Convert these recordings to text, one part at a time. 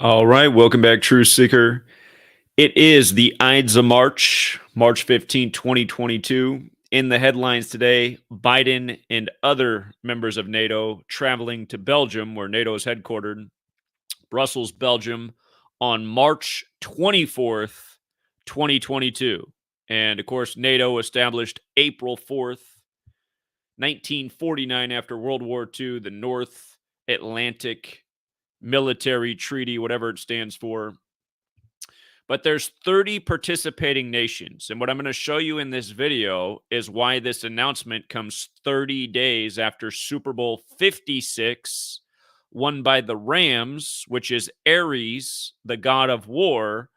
All right, welcome back, True Seeker. It is the Ides of March, March 15, 2022. In the headlines today, Biden and other members of NATO traveling to Belgium, where NATO is headquartered, Brussels, Belgium, on March 24th, 2022. And of course, NATO established April 4th, 1949, after World War II, the North Atlantic Military Treaty, whatever it stands for. But there's 30 participating nations. And what I'm going to show you in this video is why this announcement comes 30 days after Super Bowl 56, won by the Rams, which is Aries, the god of war,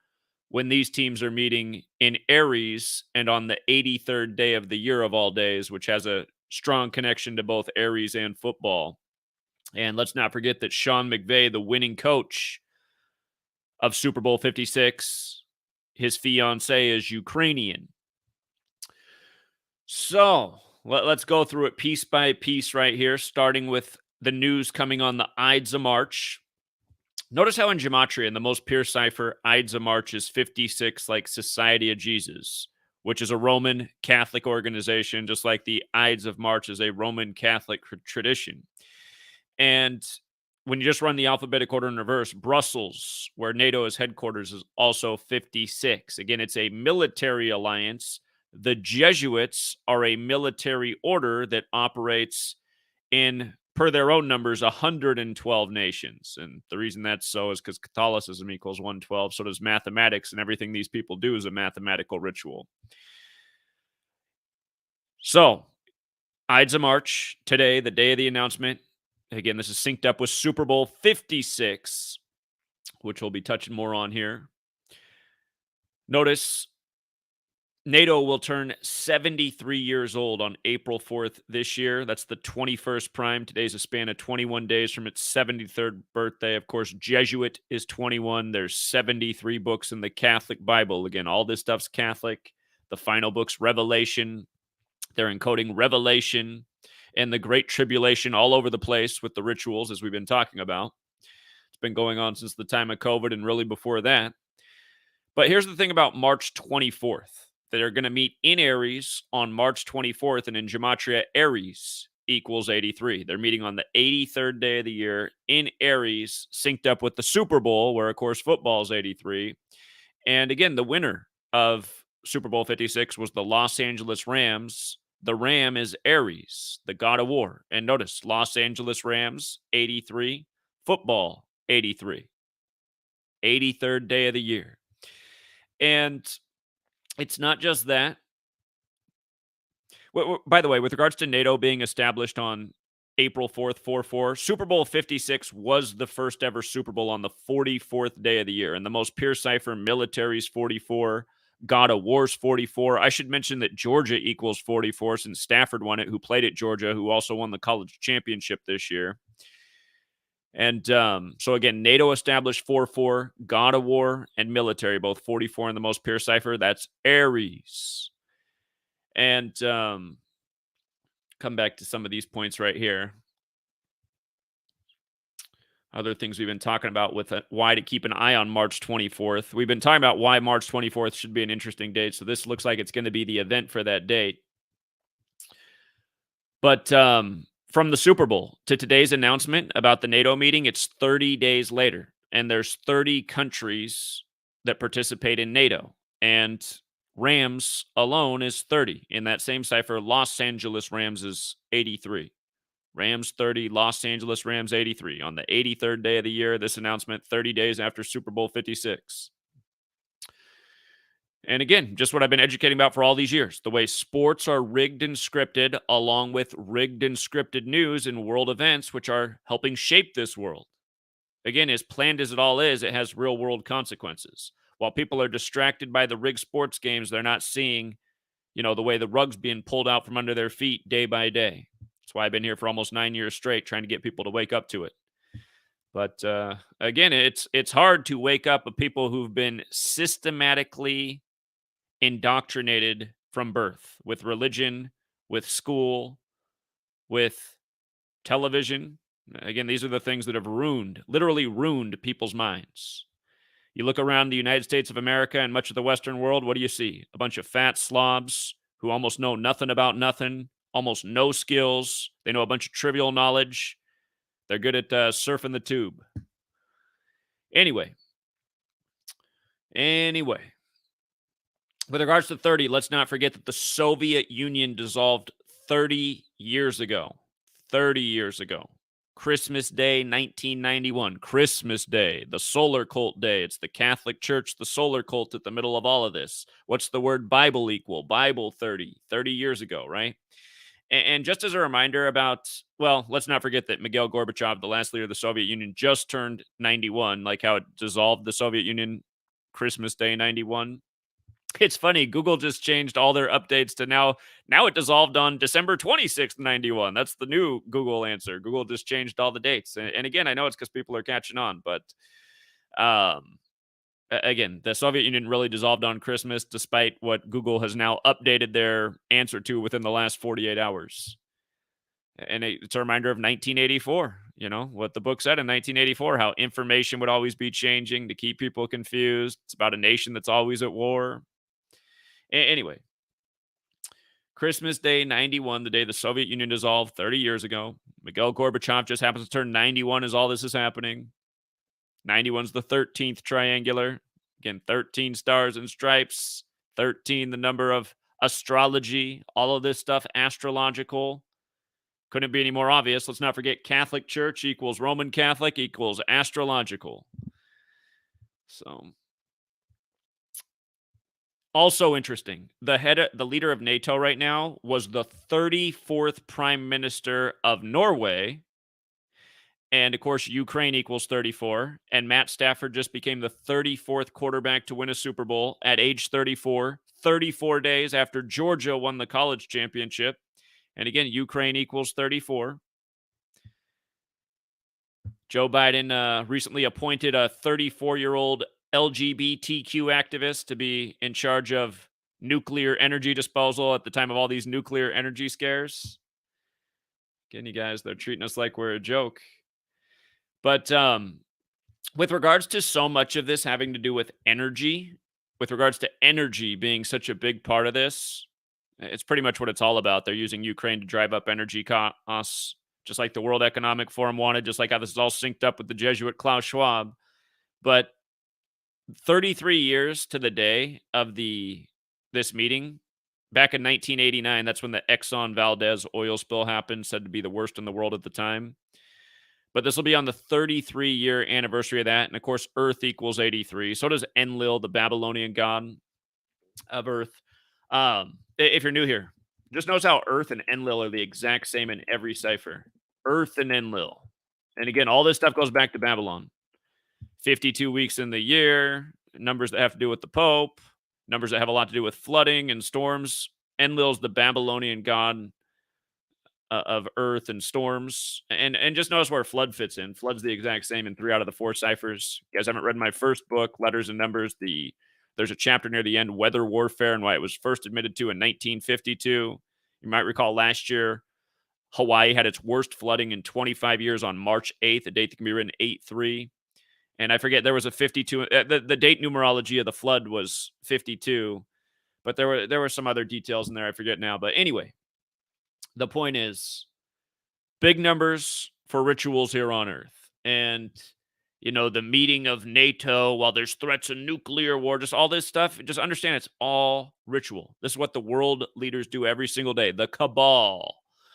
when these teams are meeting in Aries and on the 83rd day of the year of all days, which has a strong connection to both Aries and football. And let's not forget that Sean McVay, the winning coach of Super Bowl 56, his fiance is Ukrainian. So let's go through it piece by piece right here, starting with the news coming on the Ides of March. Notice how in Gematria, in the most pure cipher, Ides of March is 56, like Society of Jesus, which is a Roman Catholic organization, just like the Ides of March is a Roman Catholic tradition. And when you just run the alphabetic order in reverse, Brussels, where NATO is headquarters, is also 56. Again, it's a military alliance. The Jesuits are a military order that operates in, per their own numbers, 112 nations. And the reason that's so is because Catholicism equals 112. So does mathematics, and everything these people do is a mathematical ritual. So, Ides of March, today, the day of the announcement. Again, this is synced up with Super Bowl 56, which we'll be touching more on here. Notice NATO will turn 73 years old on April 4th this year. That's the 21st prime. Today's a span of 21 days from its 73rd birthday. Of course, Jesuit is 21. There's 73 books in the Catholic Bible. Again, all this stuff's Catholic. The final book's Revelation. They're encoding Revelation and the Great Tribulation all over the place with the rituals, as we've been talking about. It's been going on since the time of COVID and really before that. But here's the thing about March 24th. They're going to meet in Aries on March 24th, and in Gematria, Aries equals 83. They're meeting on the 83rd day of the year in Aries, synced up with the Super Bowl, where, of course, football is 83. And again, the winner of Super Bowl 56 was the Los Angeles Rams. The Ram is Aries, the god of war. And notice, Los Angeles Rams, 83. Football, 83. 83rd day of the year. And it's not just that. By the way, with regards to NATO being established on April 4th, 4-4, Super Bowl 56 was the first ever Super Bowl on the 44th day of the year. And the most pure cipher, military's 44. God of War's 44. I should mention that Georgia equals 44 since Stafford won it, who played at Georgia, who also won the college championship this year. And so again, NATO established 4-4, God of War and military, both 44 in the most pure cipher. That's Aries. And come back to some of these points right here. Other things we've been talking about with why to keep an eye on March 24th. We've been talking about why March 24th should be an interesting date. So this looks like it's going to be the event for that date. But from the Super Bowl to today's announcement about the NATO meeting, it's 30 days later. And there's 30 countries that participate in NATO. And Rams alone is 30. In that same cipher, Los Angeles Rams is 83. Rams 30, Los Angeles Rams 83. On the 83rd day of the year, this announcement 30 days after Super Bowl 56. And again, just what I've been educating about for all these years, the way sports are rigged and scripted, along with rigged and scripted news and world events, which are helping shape this world. Again, as planned as it all is, it has real world consequences. While people are distracted by the rigged sports games, they're not seeing, the way the rug's being pulled out from under their feet day by day. That's why I've been here for almost 9 years straight, trying to get people to wake up to it. But again, it's hard to wake up of people who've been systematically indoctrinated from birth with religion, with school, with television, Again, these are the things that have ruined, literally ruined people's minds. You look around the United States of America and much of the Western world, what do you see? A bunch of fat slobs who almost know nothing about nothing, almost no skills. They know a bunch of trivial knowledge. They're good at surfing the tube. Anyway, anyway, with regards to 30, let's not forget that the Soviet Union dissolved 30 years ago. 30 years ago. Christmas Day, 1991. Christmas Day, the solar cult day. It's the Catholic Church, the solar cult at the middle of all of this. What's the word Bible equal? Bible 30 years ago, right? And just as a reminder about, well, let's not forget that Mikhail Gorbachev, the last leader of the Soviet Union, just turned 91, like how it dissolved the Soviet Union Christmas Day 91. It's funny, Google just changed all their updates to now it dissolved on December 26th, 91. That's the new Google answer. Google just changed all the dates. And again, I know it's because people are catching on, but again, the Soviet Union really dissolved on Christmas, despite what Google has now updated their answer to within the last 48 hours. And it's a reminder of 1984, what the book said in 1984, how information would always be changing to keep people confused. It's about a nation that's always at war. Anyway, Christmas Day 91, the day the Soviet Union dissolved 30 years ago. Mikhail Gorbachev just happens to turn 91 as all this is happening. 91's the 13th triangular. Again, 13 stars and stripes. 13, the number of astrology. All of this stuff, astrological. Couldn't be any more obvious. Let's not forget Catholic Church equals Roman Catholic equals astrological. So, also interesting. The leader of NATO right now was the 34th Prime Minister of Norway. And of course, Ukraine equals 34. And Matt Stafford just became the 34th quarterback to win a Super Bowl at age 34, 34 days after Georgia won the college championship. And again, Ukraine equals 34. Joe Biden recently appointed a 34-year-old LGBTQ activist to be in charge of nuclear energy disposal at the time of all these nuclear energy scares. Again, you guys, they're treating us like we're a joke. But with regards to so much of this having to do with energy, with regards to energy being such a big part of this, it's pretty much what it's all about. They're using Ukraine to drive up energy costs, just like the World Economic Forum wanted, just like how this is all synced up with the Jesuit Klaus Schwab. But 33 years to the day of this meeting, back in 1989, that's when the Exxon Valdez oil spill happened, said to be the worst in the world at the time. But this will be on the 33-year anniversary of that. And of course, Earth equals 83. So does Enlil, the Babylonian god of Earth. If you're new here, just notice how Earth and Enlil are the exact same in every cipher. Earth and Enlil. And again, all this stuff goes back to Babylon. 52 weeks in the year, numbers that have to do with the Pope, numbers that have a lot to do with flooding and storms. Enlil's the Babylonian god of earth and storms. And just notice where flood fits in. Flood's the exact same in 3 out of the 4 ciphers. You guys haven't read my first book, Letters and Numbers. There's a chapter near the end, Weather Warfare, and why it was first admitted to in 1952. You might recall last year, Hawaii had its worst flooding in 25 years on March 8th, a date that can be written 8-3. And I forget, there was a 52. The date numerology of the flood was 52, but there were some other details in there. I forget now. But anyway, the point is, big numbers for rituals here on Earth. And, the meeting of NATO, while there's threats of nuclear war, just all this stuff, just understand it's all ritual. This is what the world leaders do every single day. The cabal,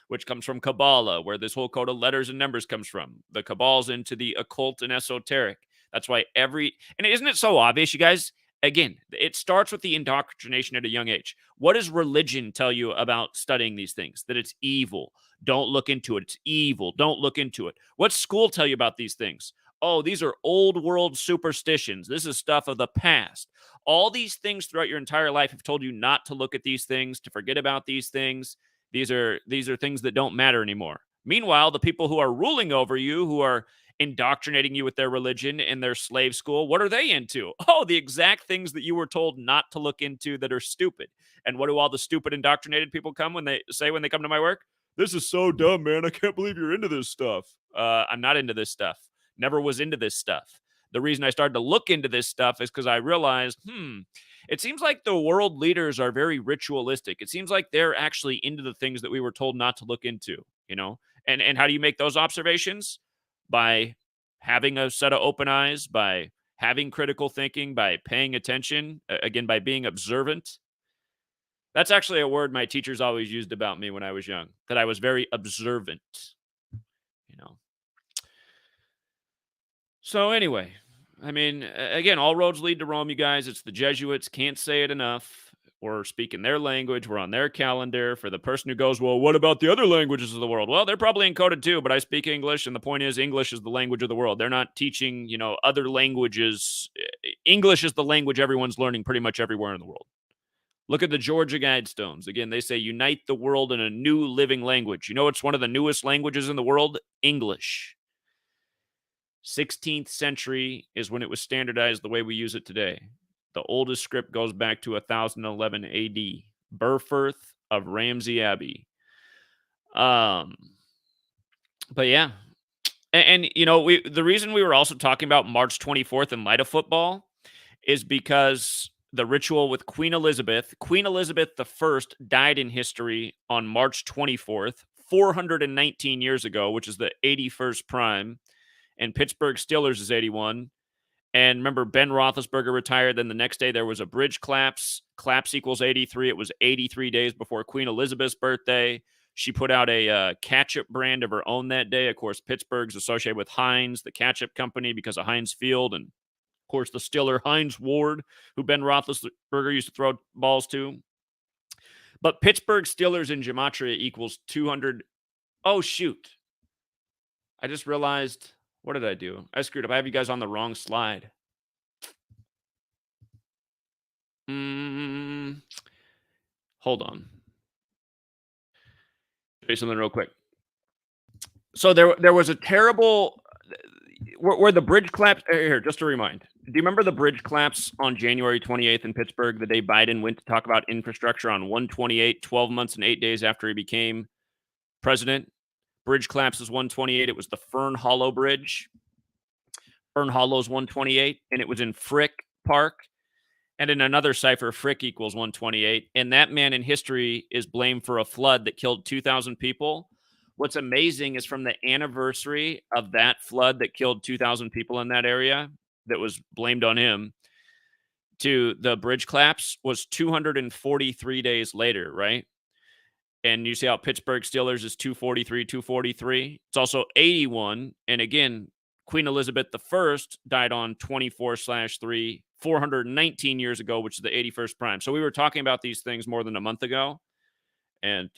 which comes from Kabbalah, where this whole code of letters and numbers comes from. The cabal's into the occult and esoteric. That's why and isn't it so obvious, you guys? Again, it starts with the indoctrination at a young age. What does religion tell you about studying these things? That it's evil. Don't look into it. It's evil. Don't look into it. What's school tell you about these things? Oh, these are old world superstitions. This is stuff of the past. All these things throughout your entire life have told you not to look at these things, to forget about these things. These are things that don't matter anymore. Meanwhile, the people who are ruling over you, who are indoctrinating you with their religion and their slave school, what are they into? Oh, the exact things that you were told not to look into that are stupid. And what do all the stupid indoctrinated people when they come to my work? This is so dumb, man. I can't believe you're into this stuff. I'm not into this stuff. Never was into this stuff. The reason I started to look into this stuff is because I realized, it seems like the world leaders are very ritualistic. It seems like they're actually into the things that we were told not to look into, you know? And how do you make those observations? By having a set of open eyes, by having critical thinking, by paying attention, again, by being observant. That's actually a word my teachers always used about me when I was young, that I was very observant, you know. So anyway, I mean, again, all roads lead to Rome, you guys. It's the Jesuits. Can't say it enough. We're speaking their language. We're on their calendar. For the person who goes, well, what about the other languages of the world? Well, they're probably encoded too, but I speak English. And the point is, English is the language of the world. They're not teaching, other languages. English is the language everyone's learning pretty much everywhere in the world. Look at the Georgia Guidestones. Again, they say unite the world in a new living language. You know, it's one of the newest languages in the world? English. 16th century is when it was standardized the way we use it today. The oldest script goes back to 1011 AD, birth of Ramsey Abbey. But yeah, the reason we were also talking about March 24th in light of football is because the ritual with Queen Elizabeth I died in history on March 24th, 419 years ago, which is the 81st prime, and Pittsburgh Steelers is 81. And remember, Ben Roethlisberger retired. Then the next day there was a bridge collapse. Collapse equals 83. It was 83 days before Queen Elizabeth's birthday. She put out a ketchup brand of her own that day. Of course, Pittsburgh's associated with Heinz, the ketchup company, because of Heinz Field. And, of course, the Steeler Heinz Ward, who Ben Roethlisberger used to throw balls to. But Pittsburgh Steelers in gematria equals 200. Oh, shoot. I just realized, what did I do? I screwed up. I have you guys on the wrong slide. Hold on. Say something real quick. So there was a terrible where the bridge collapsed. Here, just to remind. Do you remember the bridge collapse on January 28th in Pittsburgh, the day Biden went to talk about infrastructure on 128, 12 months and 8 days after he became president? Bridge collapse is 128. It was the Fern Hollow Bridge. Fern Hollow's 128, and it was in Frick Park. And in another cipher, Frick equals 128. And that man in history is blamed for a flood that killed 2,000 people. What's amazing is from the anniversary of that flood that killed 2,000 people in that area that was blamed on him to the bridge collapse was 243 days later, right? And you see how Pittsburgh Steelers is 243, 243. It's also 81. And again, Queen Elizabeth I died on 24/3, 419 years ago, which is the 81st prime. So we were talking about these things more than a month ago. And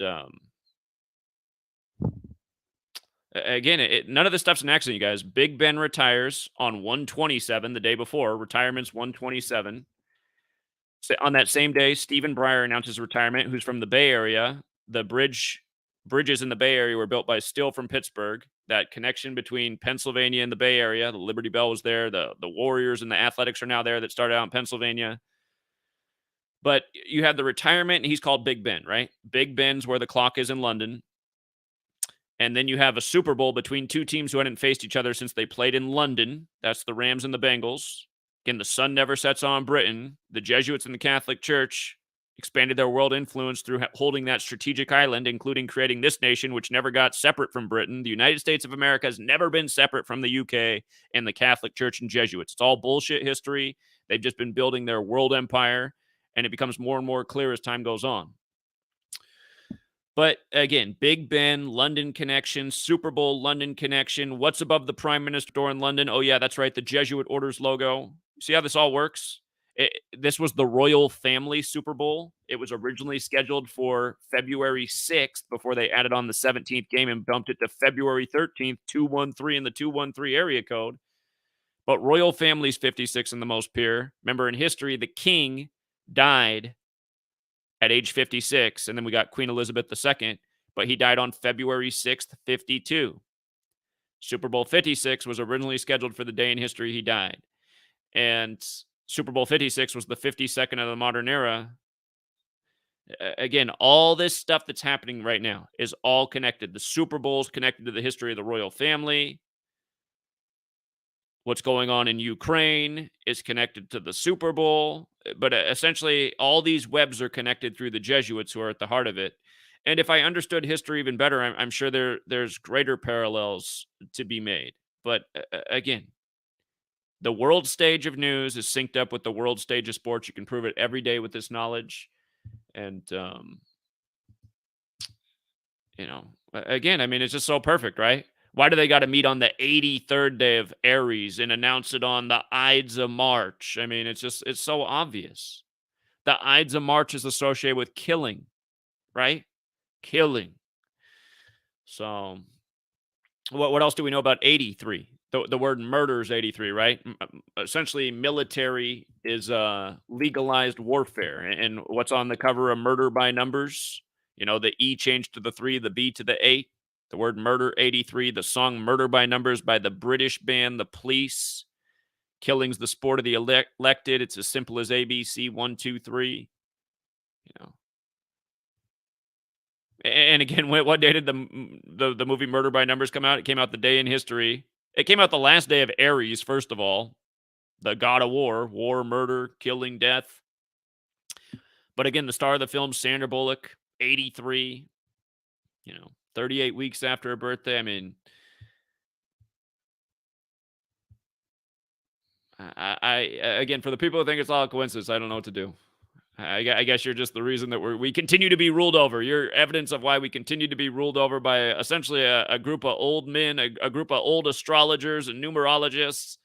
again, none of this stuff's an accident, you guys. Big Ben retires on 127, the day before. Retirement's 127. On that same day, Stephen Breyer announces retirement, who's from the Bay Area. The bridges in the Bay Area were built by Still from Pittsburgh. That connection between Pennsylvania and the Bay Area. The Liberty Bell was there. The Warriors and the Athletics are now there that started out in Pennsylvania. But you have the retirement, and he's called Big Ben, right? Big Ben's where the clock is in London. And then you have a Super Bowl between two teams who hadn't faced each other since they played in London. That's the Rams and the Bengals. Again, the sun never sets on Britain. The Jesuits and the Catholic Church expanded their world influence through holding that strategic island, including creating this nation, which never got separate from Britain. The United States of America has never been separate from the UK and the Catholic Church and Jesuits. It's all bullshit history. They've just been building their world empire, and it becomes more and more clear as time goes on. But again, Big Ben, London connection, Super Bowl, London connection. What's above the Prime Minister door in London? Oh, yeah, that's right. The Jesuit Orders logo. See how this all works? This was the royal family Super Bowl. It was originally scheduled for February 6th before they added on the 17th game and bumped it to February 13th, 213 in the 213 area code. But royal family's 56 and the most pure. Remember, in history, the king died at age 56, and then we got Queen Elizabeth II, but he died on February 6th, 52. Super Bowl 56 was originally scheduled for the day in history he died. And Super Bowl 56 was the 52nd of the modern era. Again, all this stuff that's happening right now is all connected. The Super Bowl is connected to the history of the royal family. What's going on in Ukraine is connected to the Super Bowl. But essentially, all these webs are connected through the Jesuits who are at the heart of it. And if I understood history even better, I'm sure there's greater parallels to be made. But again, the world stage of news is synced up with the world stage of sports. You can prove it every day with this knowledge. And again, I mean, it's just so perfect, right? Why do they got to meet on the 83rd day of Aries and announce it on the Ides of March? I mean, it's so obvious. The Ides of March is associated with killing, right? Killing. So, what else do we know about 83? The word murder is 83, right? Essentially, military is legalized warfare. And what's on the cover of Murder by Numbers? The E changed to the 3, the B to the 8. The word murder, 83. The song Murder by Numbers by the British band The Police. Killing's the sport of the elected. It's as simple as ABC, 1, 2, 3. You know. And again, what day did the movie Murder by Numbers come out? It came out the day in history. It came out the last day of Aries, first of all, the god of war, murder, killing, death. But again, the star of the film, Sandra Bullock, 83, 38 weeks after her birthday. I mean, I again, for the people who think it's all a coincidence, I don't know what to do. I guess you're just the reason that we continue to be ruled over. You're evidence of why we continue to be ruled over by essentially a group of old men, a group of old astrologers and numerologists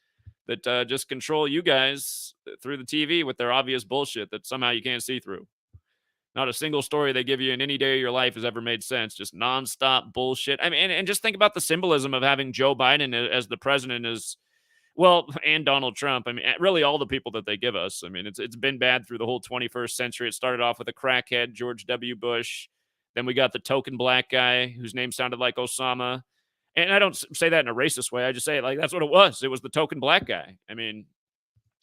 that just control you guys through the TV with their obvious bullshit that somehow you can't see through. Not a single story they give you in any day of your life has ever made sense. Just nonstop bullshit. I mean, and just think about the symbolism of having Joe Biden as the president is, well, and Donald Trump. I mean, really all the people that they give us. I mean, it's been bad through the whole 21st century. It started off with a crackhead, George W. Bush. Then we got the token black guy whose name sounded like Osama. And I don't say that in a racist way. I just say it like that's what it was. It was the token black guy. I mean,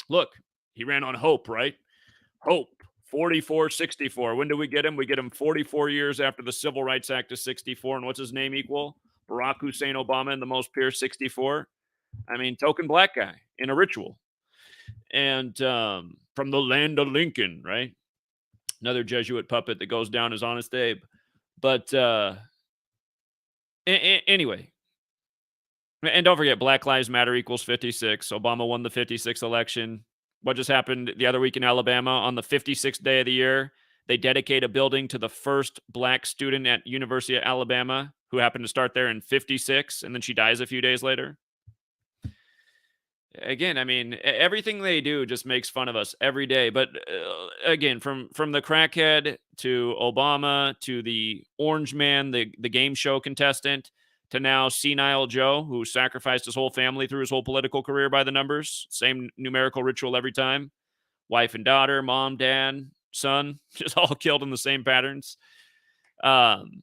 look, he ran on hope, right? Hope. 44-64. When do we get him? We get him 44 years after the Civil Rights Act of 64. And what's his name equal? Barack Hussein Obama in the most pure 64. I mean, token black guy in a ritual. And from the land of Lincoln, right? Another Jesuit puppet that goes down as Honest Abe. But anyway, and don't forget, Black Lives Matter equals 56. Obama won the 56 election. What just happened the other week in Alabama on the 56th day of the year? They dedicate a building to the first black student at University of Alabama who happened to start there in 56, and then she dies a few days later. Again, I mean, everything they do just makes fun of us every day. But again, from the crackhead to Obama to the orange man, the game show contestant, to now senile Joe, who sacrificed his whole family through his whole political career by the numbers. Same numerical ritual every time. Wife and daughter, mom, dad, son, just all killed in the same patterns. Again,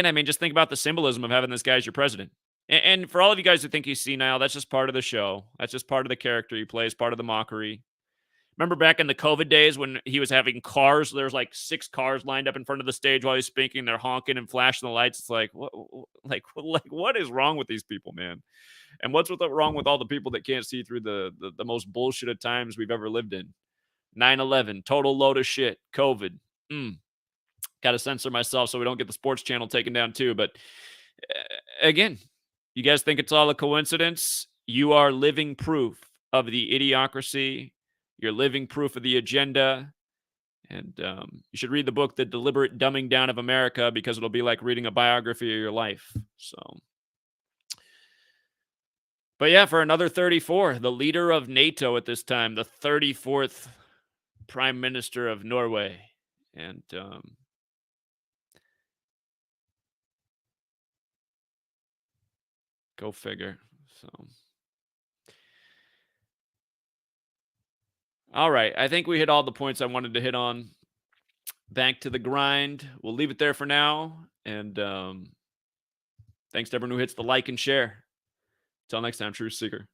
I mean, just think about the symbolism of having this guy as your president. And for all of you guys who think he's senile, that's just part of the show. That's just part of the character he plays, part of the mockery. Remember back in the COVID days when he was having cars, there's like 6 cars lined up in front of the stage while he's speaking. They're honking and flashing the lights. It's like, what is wrong with these people, man? And what's wrong with all the people that can't see through the most bullshit of times we've ever lived in? 9/11, total load of shit. COVID. Got to censor myself so we don't get the sports channel taken down too. But again, you guys think it's all a coincidence? You are living proof of the idiocracy. You're living proof of the agenda. And you should read the book, The Deliberate Dumbing Down of America, because it'll be like reading a biography of your life. So, but yeah, for another 34, the leader of NATO at this time, the 34th Prime Minister of Norway. And go figure. So, all right. I think we hit all the points I wanted to hit on. Back to the grind. We'll leave it there for now. And thanks to everyone who hits the like and share. Till next time, Truth Seeker.